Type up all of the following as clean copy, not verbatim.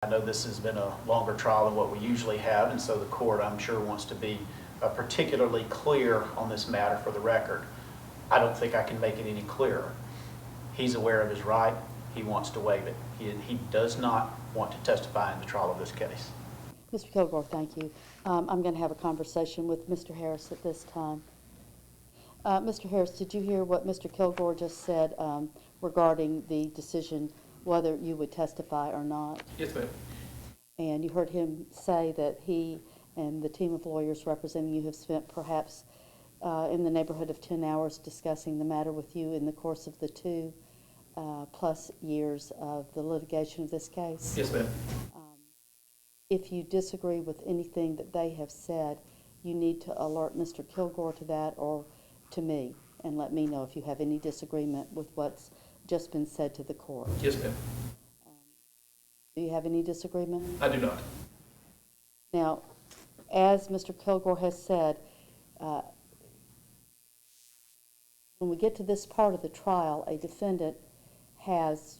I know this has been a longer trial than what we usually have, and so the court, I'm sure, wants to be particularly clear on this matter for the record. I don't think I can make it any clearer. He's aware of his right. He wants to waive it. He does not want to testify in the trial of this case. Mr. Kilgore, thank you. I'm going to have a conversation with Mr. Harris at this time. Mr. Harris, did you hear what Mr. Kilgore just said regarding the decision whether you would testify or not? Yes, ma'am. And you heard him say that he and the team of lawyers representing you have spent perhaps in the neighborhood of 10 hours discussing the matter with you in the course of the 2+ years of the litigation of this case? Yes, ma'am. If you disagree with anything that they have said, you need to alert Mr. Kilgore to that or to me and let me know if you have any disagreement with what's just been said to the court. Yes, ma'am. Do you have any disagreement? I do not. Now, as Mr. Kilgore has said, when we get to this part of the trial, a defendant has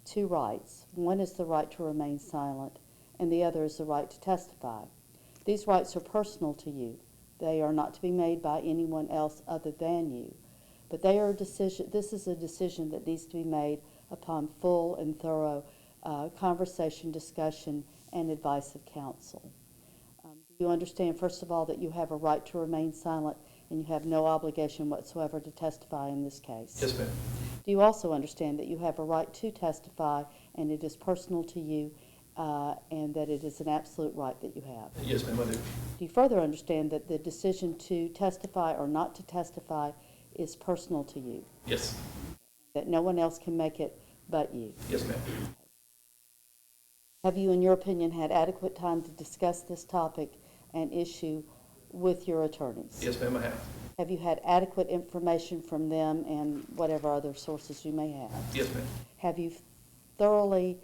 two rights. One is the right to remain silent, and the other is the right to testify. These rights are personal to you. They are not to be made by anyone else other than you. But they are a decision. This is a decision that needs to be made upon full and thorough conversation, discussion, and advice of counsel. Do you understand, first of all, that you have a right to remain silent and you have no obligation whatsoever to testify in this case? Yes, ma'am. Do you also understand that you have a right to testify and it is personal to you and that it is an absolute right that you have? Yes, ma'am, I do. Do you further understand that the decision to testify or not to testify is personal to you? Yes. That no one else can make it but you? Yes, ma'am. Have you, in your opinion, had adequate time to discuss this topic and issue with your attorneys? Yes, ma'am, I have. Have you had adequate information from them and whatever other sources you may have? Yes, ma'am. Have you thoroughly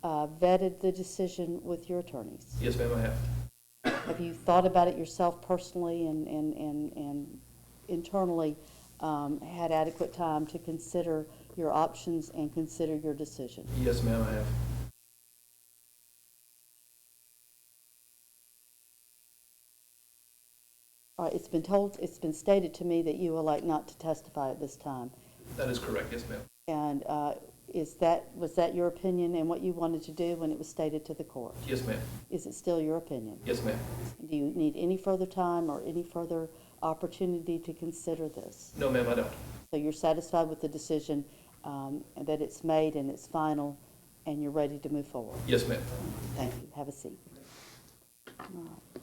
vetted the decision with your attorneys? Yes, ma'am, I have. Have you thought about it yourself personally and internally had adequate time to consider your options and consider your decision? Yes, ma'am, I have. All right, it's been stated to me that you elect not to testify at this time. That is correct. Yes, ma'am. And was that your opinion and what you wanted to do when it was stated to the court? Yes, ma'am. Is it still your opinion? Yes, ma'am. Do you need any further time or any further opportunity to consider this? No, ma'am, I don't. So you're satisfied with the decision that it's made and it's final and you're ready to move forward? Yes, ma'am. Thank you. Have a seat. All right.